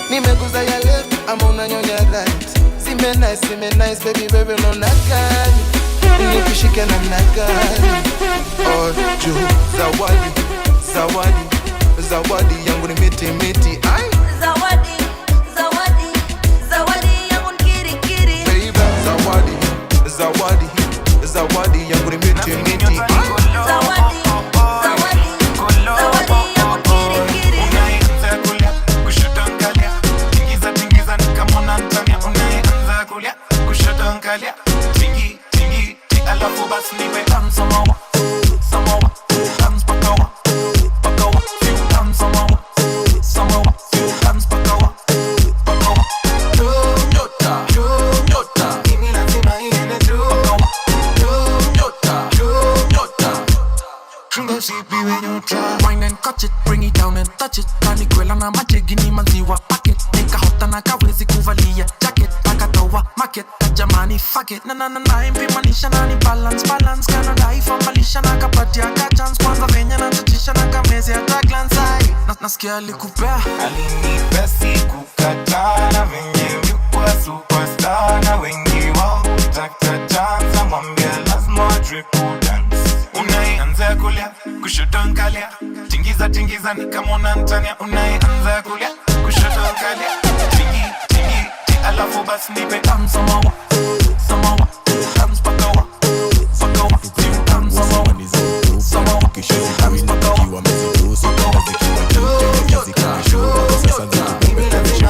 Nimeguza ya left, ama unanyonya right. Sime nice, baby, wewe nona gani? Nikushike namna gani? Oh, juu zawadi, zawadi, zawadi yangu ni miti miti. Ay. Zawadi, zawadi, zawadi yangu ni kiri kiri. Baby, zawadi, zawadi, zawadi yangu ni miti miti. Ay. Zawadi, zawadi, zawadi yangu ni kiri kiri. Unaanza kulia, kushoto angalia. Tingiza ni kama unanitania. Unaanza kulia, kushoto angalia. Tingi, alafu basi niwe samoa. Dance pakawa. Dance samoa. Dance pakawa. Nyota. Mimi lazima iende tu. Nyota. Chunga sipi we nyota. Wine and catch it, bring it down and touch it. Kani kwela na machegi ni maziwa packet. Nika hota na kawezi kuvalia jacket. Pakatowa market, jamani fuck it. Na impimanisha na ni balance. Kana dai famalisha na kapatia ka chance. Kwanza venya na tatisha na kamezi hata glance. Nasikia alikupea. Alinipea sikukataa na venye mikuwa superstar. Na wengi wao kutaka chance. Mwambia lazima triple dance. Unaanza kulia, kushoto angalia. Tingiza giza nikamwona Ntania unayeanza kulia kushoto ukalia Chingi, chingi, alafu basi nipe samawa samawa pakawa pakawa samawa samawa kiwa mezidusu kama zikiwa juu zikiwa shuru sasa zikubebesha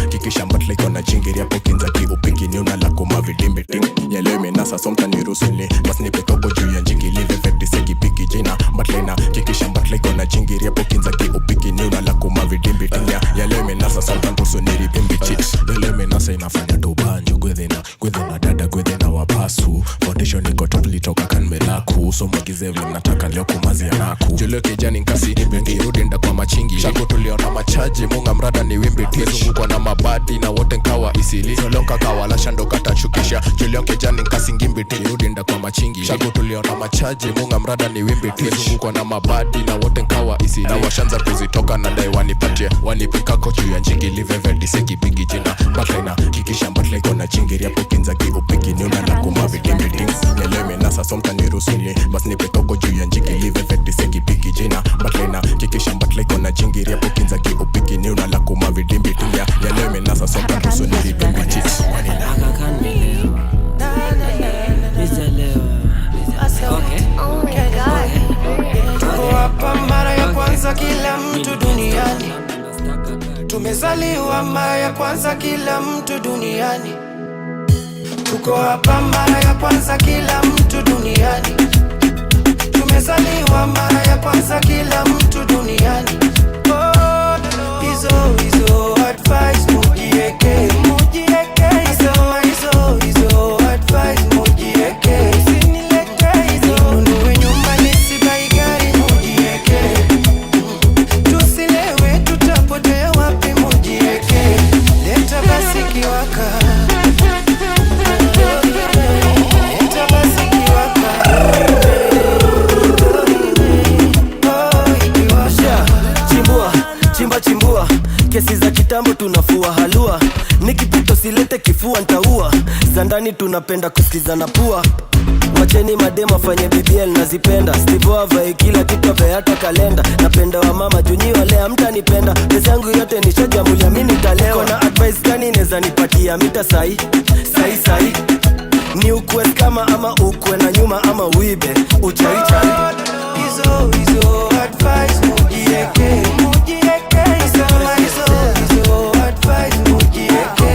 kikisha mbatle kona chingiri hapo kinza ki upiki ni unala kuma vidimbi ting yeleo imenasa somta ni rusuli bas nipe tobo juu ya njingi live vekti seki piki jina mbatle na kikisha mbatle kona chingiri hapo kinza ki upiki ni unala kuma vidimbi ting yeleo imenasa somta nrusu ni ribimbi chit yeleo imenasa inafanya tubanju gwethina dada gwethina wapasu foundation niko topli toka kanmelaku so mwagizevi mnataka leo kumazi anaku julio kijani nkasi bengi rudinda kwa machingi shako tuliona machaji munga mrada ni wimbi tizungukwa na mabadi na wote nkawa isili solonka kawala shando katachukisha julio kijani nkasi ngimbi rudinda kwa machingi shako tuliona machaji munga mrada ni wimbi tizungukwa na mabadi na wote nkawa isili na washanza kuzitoka na dai wanipatie wanipikako juu ya njingi live vedi seki pigi jina batlaina kikisha batlaiko na chingiri hapo kinza ki upiki ni unala kuma vidimbi things yeleme nasa somta ni rusuli bas nipe toko juu ya njingi live vedi seki pigi jina batlaina kikisha batlaiko na chingiri hapo kinza ki upiki ni unala kuma vidimbi things yeleme nasa somta rusuli ribimbi chit Tuko hapa mara ya kwanza kila mtu duniani. Tumezaliwa mara ya kwanza kila mtu duniani. Tuko hapa mara ya kwanza kila mtu duniani. Tumezaliwa mara ya kwanza kila mtu duniani. Oh, hizo advice mujieke. Hizo advice mujieke. Nunue nyumba nisibai gari mujieke. Tusilewe tutapotea wapi mujieke. Leta basi kiwaka. Leta basi kiwaka. Chimbua kesi za kitambo tunafua halua nikipito silete kifua ntaua za ndani tunapenda kusikizana pua wacheni madema fanye BBL nazipenda Steve avae kila kitu avae hata kalenda napenda wa mama junyi wale hamtanipenda pesa yangu yote nishajamulia mimi nitalewa kona advice gani neza nipatia mita sai ni ukwe kama ama ukwe na nyuma ama uibe uchaichai Hizo advice mujieke. Hizo advice mujieke.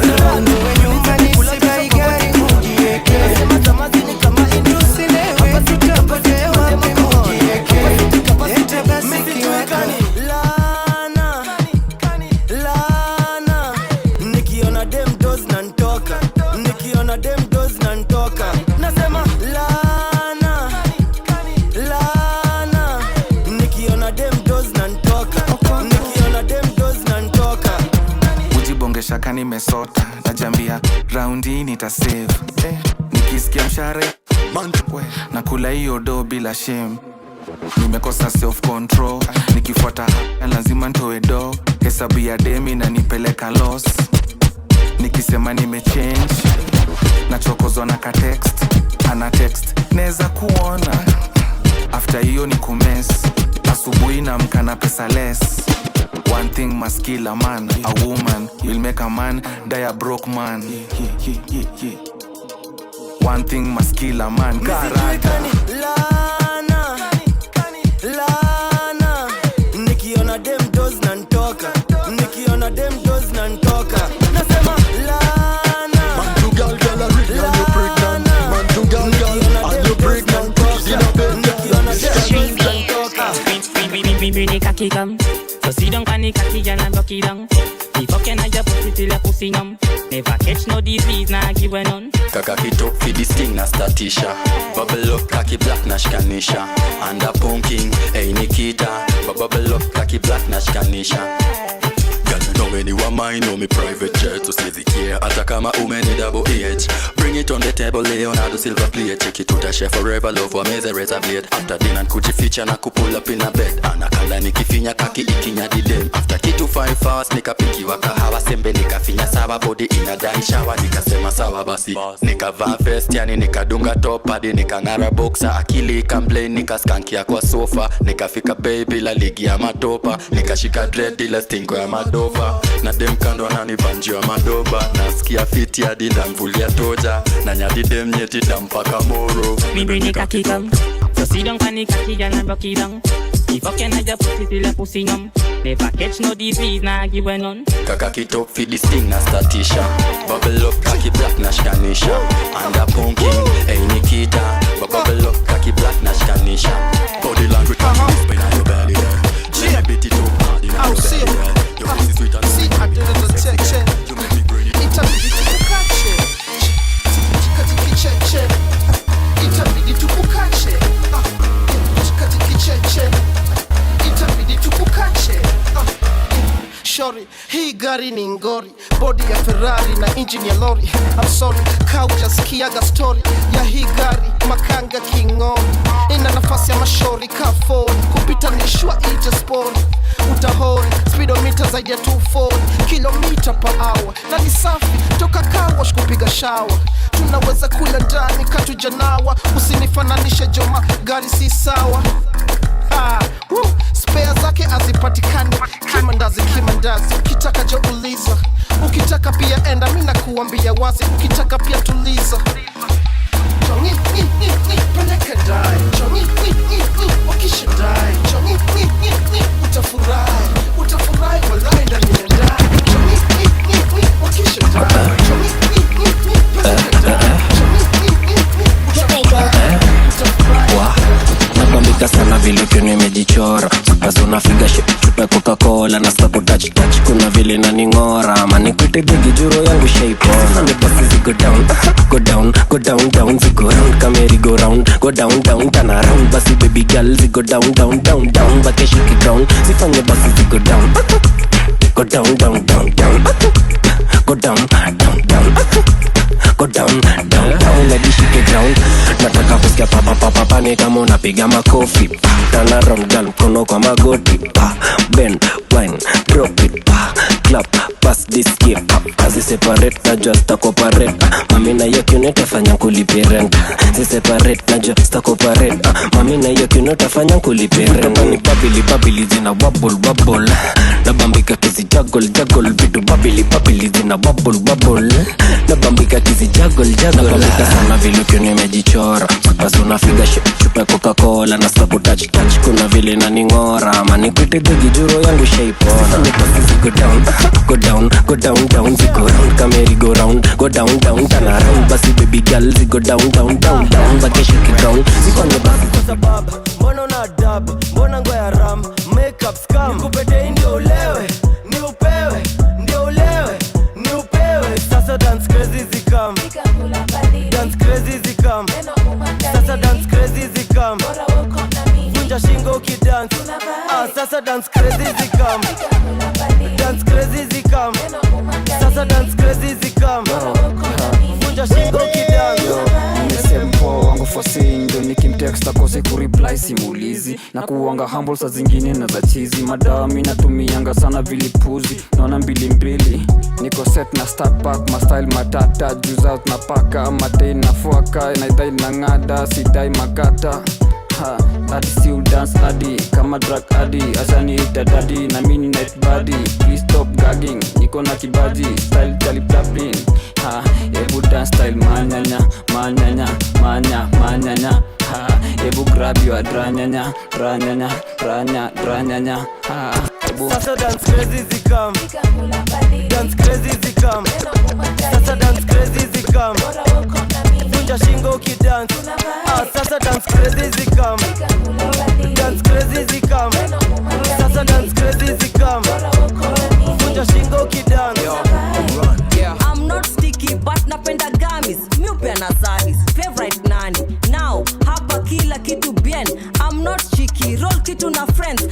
Nunue nyumba nisibai gari mujieke. Tusilewe tutapotea wapi mujieke. Leta basi kiwaka. Lana nikiona dem doz na ntoka nasema lana nikiona dem doz na ntoka ujibongesha kani mesota najambia raundi nitasave nikisikia mshare na kula hiyo do bila shame nimekosa self control nikifuata lazima ntoe do hesabu ya demi na nipeleka loss nikisema nimechange nachokozwa na ka text ana text neza kuona after hiyo ni kumes asubuhi na mkana pesa less. One thing must kill a man, a woman will make a man die a broke man. One thing must kill a man, karata. Lana nikiona dem doz na ntoka nasema lana man to girl already and you pregnant man to girl and you pregnant in a bed nikiona dem doz na ntoka Bini kaki gum So sit down pan the kaki and lock it down The fucking I just put it till I pussy numb Never catch no disease, nah give a none Kaka kito fi this thing na statisha Bubble up kaki black na shikanisha And a punking, hey Nikita Bubble up kaki black na shikanisha Girl, you know anyone mine, know me private jet To see the care, hata kama umeni double H Bring it on the table, Leonardo silver plate Check it to the chef forever, love wa meze razor blade After dinner kujificha na kupull up in a bed Anakala nikifinya kaki ikinya di dem After kitu 5 fast nikapikiwa kahawa sembe nikafinya sawa body inadai shower nikasema sawa basi nikavaa vest yani nikadunga top hadi nikangara boxer akili ikamplain nikaskankia kwa sofa nikafika baby la ligi ya madopa nikashika dread ile stingo ya madova na dem kando ananivanjia madoba nasikia fiti hadi ndamvulia toja na nyadi dem nyeti dampaka moro Me bring it cocky come. So sit down on the cocky girl and rock it down. If I can I just put it till the pussy numb. Never catch no disease, nah give a none. Kaka kitop fi this thing na statisha. Bubble up kaki black na shkanisha. Anda punking, hey Nikita. Bubble up kaki black na shkanisha. Body language can you whisper in your belly. Let me beat it up hard in your belly. Your pussy sweet and sweet. I did it to check. You make me brainy. Itabidi tukukache. Katika cheche. Itabidi tukukache. Katika cheche. Itabidi tukukache. Shori, hii gari ni ngori. Body ya Ferrari na engine ya lori. I'm sorry, kauja sikiaga story ya hii gari, makanga kingori. Ina nafasi ya mashori, kafori. Kupita nishua ije spori. Utahori, speedometer zaidi ya 240 kilomita per hour. Na ni safi, toka kawash kupiga shower. Tunaweza kula ndani katujanawa. Usinifananishe joma, gari si sawa. Spare zake azipatikani. Kimandazi ukitaka jo uliza. Ukitaka pia enda mina kuambia wazi. Ukitaka pia tuliza. Jongi peleka dai. Jongi wakishadai. Jongi utafurahi walai ndani ya ndai. Jongi wakishadai. Jongi peleka dai. Nabambika sana vile kioni imejichora. Basi unafiga chupa Coca-Cola na stapo touch kuna vile naningora. Mani kwite bigi juro yangu shaipona. Nipasi zigo down, go down, go down, down. Zigo round, kameri go round, go down, down, turn around. Basi baby girl zigo down, down, down, down. Bake shiki ground, sifanye basi zigo down. Go down, down, down, down. Go down, down, down. Go down, down, down, lady shake ground. Nataka kusikia papa ni kama unapiga makofi. Turn around girl, mkono kwa magoti. Bend, wine, drop it. Clap, pass this game. Kazi separate na just cooperate. Mami na hiyo kiuno itafanya kulipe rent. Si separate na just cooperate. Mami na hiyo kiuno itafanya kulipe rent. Ni babili zina wobble. Nabambika kizi juggle vitu babili zina wobble. Nabambika kizi juggle. Nabambika sana vile kiuno imejichora. Basi unafiga chupa Coca-Cola na stapo touch kuna vile naningora. Mani kwite bigi juro yangu shaipona. Nipasi zigo down, go down, go down, down. Zigo round, kameri go round, go down, down, turn around. Basi baby girl zigo down, down, down, down. Bake shiki ground, zifanye basi kwa sababu mbona una dab, mbona ngoya ram. Makeup scam, nikupete ndio ulewe. Ni upewe, ndio ulewe. Ni upewe, sasa dance crazy zikam. Dance crazy zikam. Sasa dance crazy zikam. Vunja shingo ukidance. Sasa dance crazy zikam. Dance crazy zikam. Sasa dance crazy zikam. Vunja shingo ukidance. Nimesempo wangu forcing ndio nikimtext kose kureply simulizi. Na kuwanga humble saa zingine na za cheesy. Madawa mimi natumianga sana vilipuzi. Naona mbili niko set na start back. My style matata juice out na paka. Matei na fuaka inaidai na ngada. Sidai makata Adi still dance adi kama drug adi. Asani ita daddy na mini night body. Please stop gagging, niko na kibaji. Style jali plapping. Ebu dance style manyanya. Ebu grab your dranyanya. Sasa dance crazy zikam. Dance crazy zikam. Sasa dance crazy zikam. Vunja shingo ukidance. Sasa dance crazy zikam. Dance crazy zikam. Sasa dance crazy zikam. Vunja shingo ukidance. I'm not sticky but napenda gummies. Miupea na salis. Favorite nani? Now hapa kila kitu bien. I'm not cheeky. Roll kitu na friends.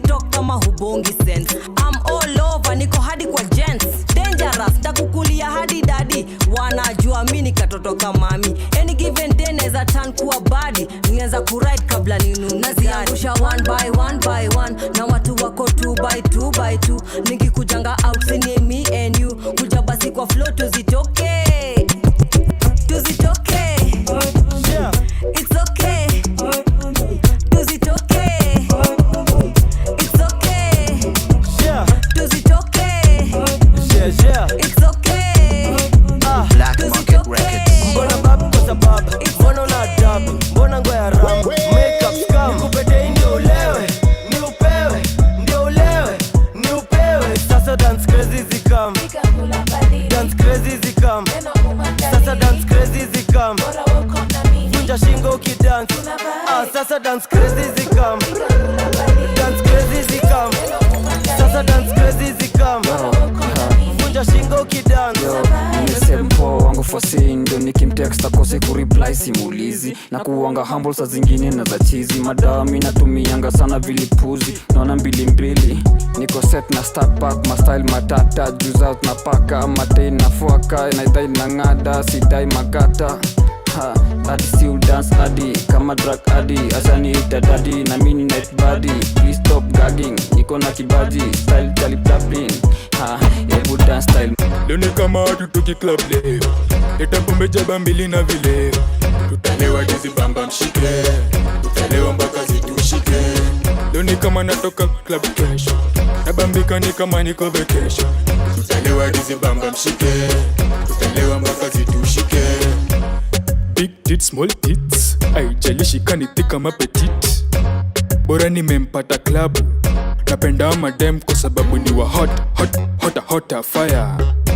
Talk kama hubongi sense. I'm all over. Niko hadi kwa gents. Dangerous. Takukulia hadi daddy. Wanajua mini katoto kama mami. Any given day neza turn kuwa body. Nianza kuride kabla ninu naziarusha one by one. Na watu wako tu by 2 by 2 nikikujanga out sini me and you kuja basi kwa flow tuzitoke tuzitoke yeah. It's okay tuzitoke it's okay yeah. Tuzitoke yeah. It's okay Black Market Records. Mbona babu kwa sababu mbona una adabu mbona ngoya ramu makeup scam nikupete ndio ulewe ni upewe ndio ulewe ni upewe sasa dance crazy zikam dance crazy zikam sasa dance crazy zikam vunja shingo ukidance sasa dance crazy zikam dance crazy zikam sasa dance crazy zikam vunja shingo ukidance nimesempo wangu fosi ndio nikimtext akose kureply simulizi na kuwanga humble saa zingine na za chizi madami natumianga sana vilipuzi naona mbili niko set na start back my style matata juice out na paka matei na fuaka naidai na ngada sidai magata adi still dance adi kama drug adi asani ita daddy na mini night body please stop gagging niko na kibaji style tali plaplin ebu dance style Leo kama tutoki club leo leta pombe jaba mbili na vile tutalewa dizi bamba mshike tutalewa mpaka zitushike leo kama natoka club kesho nabambika ni kama niko vacation tutalewa dizi bamba mshike tutalewa mpaka zitushike big tits small tits haijalishi kaniti kama petit bora nimempata klabu napenda madem kwa sababu ni wa hot fire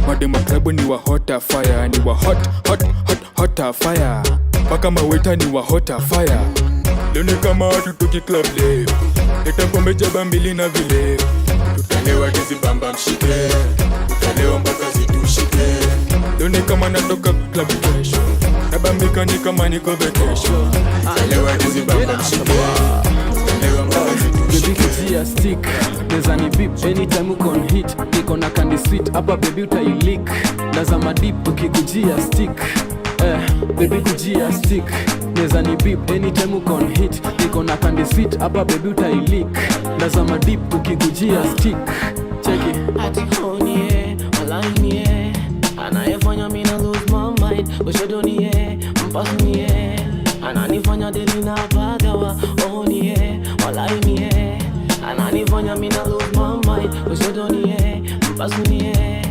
madem wa klabu ni wa hot fire ni wa hot fire paka maweta ni wa hot fire leo kama tutoki club leo leta pombe jaba mbili na vile tutalewa dizi bamba mshike tutalewa mpaka zitushike leo kama natoka club kesho nabambika ni kama niko vacation tutalewa dizi bamba mshike tutalewa mpaka baby kujia stick neza ni beep anytime uko on hit niko na candy sweet hapa baby utailik lazama deep ukikujia stick baby kujia stick neza ni beep anytime uko on hit niko na candy sweet hapa baby utailik lazama deep ukikujia stick cheki ati honey malaini anayefanya mimi na lose my mind ushodonie mpasunie ananifanya deli na pagawa honey malaini ananifanya mimi na lose my mind ushodonie mpasunie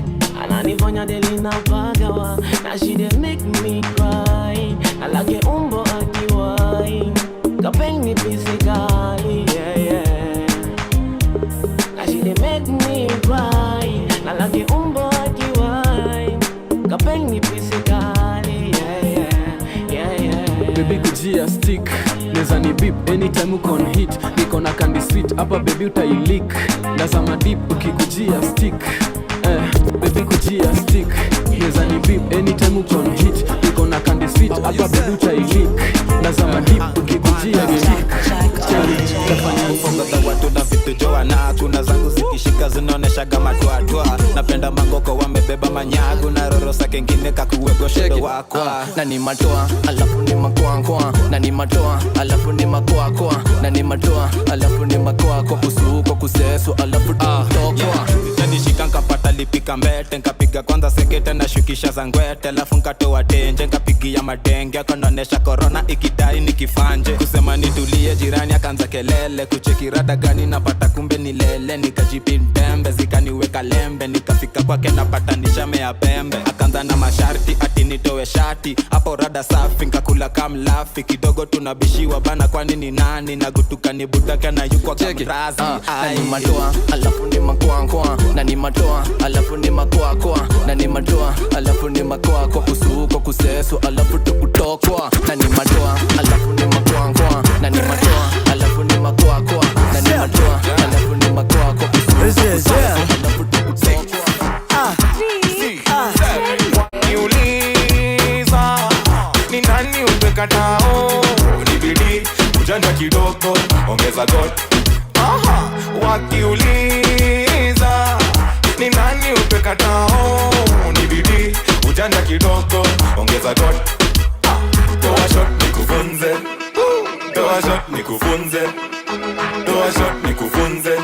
ananifanya deli na pagawa na she dey make me cry alage umbo akiwai kapeni physically yeah na she dey make me cry alage umbo akiwai kapeni physically yeah baby kujia stick neza ni beep anytime uko on hit niko na candy sweet hapa baby utailik lazama deep ukikujia stick baby kujia stick neza ni beep anytime uko on hit niko na candy sweet hapa baby utailik lazama deep ukikujia stick tafanya mfongo za watu na vitu joana tuna zangu zikishika zinaonesha kama twatwa napenda mangoko wamebeba manyagu na roro sa kengine kakuwego shedo wakwa na ni matoa alafu ni makoa na ni matoa alafu ni makoa na ni matoa alafu ni makoa kwa kusuko kusesu alafu tokwa nishika nkapata lipika mbete nkapiga kwanza sekete na shukisha za ngwete alafu nkatoa tenje nkapigia madenge akonaonesha korona ikidai nikifanje kusema nitulie jirani akaanza kelele kucheki rada gani napata kumbe ni lele nikajipindembe zikaniweka lembe nikafika kwake napata nishamea pembe akaanza na masharti ati nitowe shati hapo rada safi nkakula kamlafi kidogo tunabishiwa bana kwani ni nani na gutuka ni budaka na yuko kamrazi na ni matoa alafu ni makoa na ni matoa alafu ni makoa na ni matoa alafu ni makoa kwa kusuko kusesu alafu tukutokwa na ni matoa alafu ni makoa na ni matoa alafu ni makoa na ni matoa alafu ni makoa kwa kusuko kusesu alafu tukutokwa niuliza ni nani umekatao ni bidii ujanja kidogo ongeza god wakiuliza ni nani umekatao ni bidii ujanja kidogo ongeza god toa shot nikufunze toa shot nikufunze toa shot nikufunze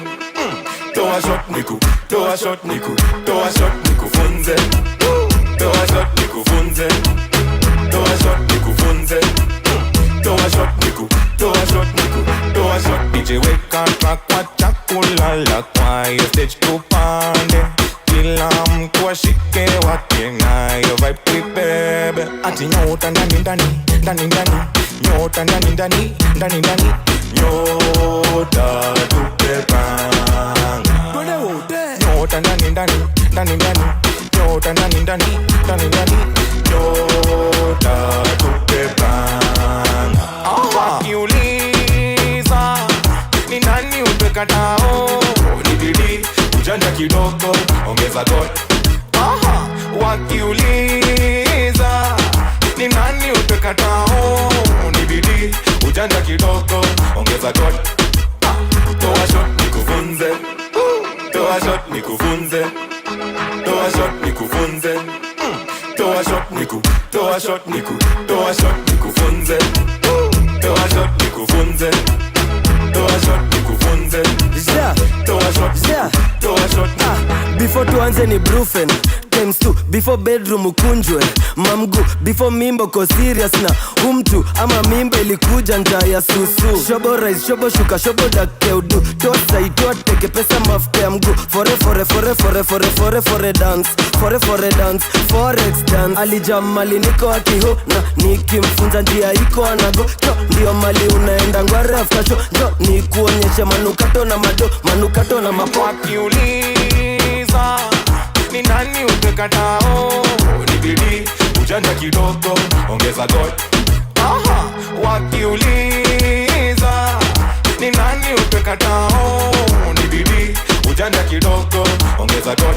toa shot nikufunze, toa shot nikufunze, toa shot nikufunze, toa shot DJ weka track kwa chakula kwa hiyo stage tupande, kila mtu ashike wake nayo vibe tripebe, ati nyota ndani ndani ndani ndani, nyota ndani ndani ndani ndani, nyota tupepanga, nyota ndani ndani ndani ndani, nyota ndani ndani ndani ndani, nyota tupepanga. Wakiuliza ni nani upekatao, ni bidii ujanja kidogo ongeza God. Wakiuliza ni nani upekatao, ni bidii ujanja kidogo ongeza God. Toa shot nikufunze, toa shot nikufunze, toa shot nikufunze, toa shot nikufunze, toa shot nikufunze, toa shot nikufunze, toa shot. Before tuanze ni brufen times 2, before bedroom ukunjwe mamgu, before mimbo ko serious na umtu ama mimba ilikuja nja ya susu, shobo rise shobo shuka shobo dakeudu, tosa itoteke pesa mafuta ya mgu, fore dance, fore dance, forex dance, alijamali niko akiho na nikimfunza njia iko anago, to ndio mali unaenda ngware after show, jo ni kuonyesha manukato na mado, manukato na mapo. Wakiuliza ni nani upekatao, ni bidii ujanja kidogo ongeza God. Wakiuliza ni nani upekatao, ni bidii ujanja kidogo ongeza God.